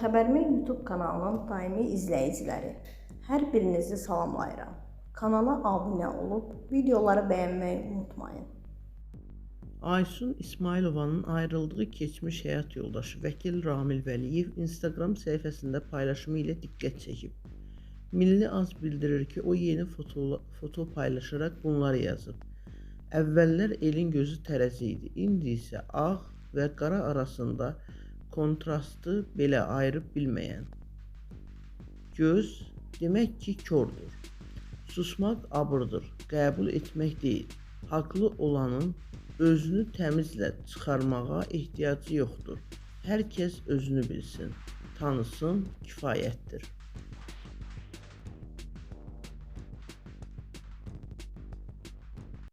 Xəbərmi YouTube kanalının daimi izləyiciləri, hər birinizi salamlayıram. Kanala abunə olub, videoları bəyənməyi unutmayın. Aysun İsmailovanın ayrıldığı keçmiş həyat yoldaşı vəkil Ramil Vəliyev Instagram səhifəsində paylaşımı ilə diqqət çəkib. Milli Az bildirir ki, o yeni foto paylaşaraq bunları yazıb. Əvvəllər elin gözü tərəzi idi, indi isə ağ və qara arasında kontrastı belə ayırıb bilməyən. Göz demək ki, kördür. Susmaq abırdır, qəbul etmək deyil. Haqlı olanın özünü təmizlə çıxarmağa ehtiyacı yoxdur. Hər kəs özünü bilsin, tanısın, kifayətdir.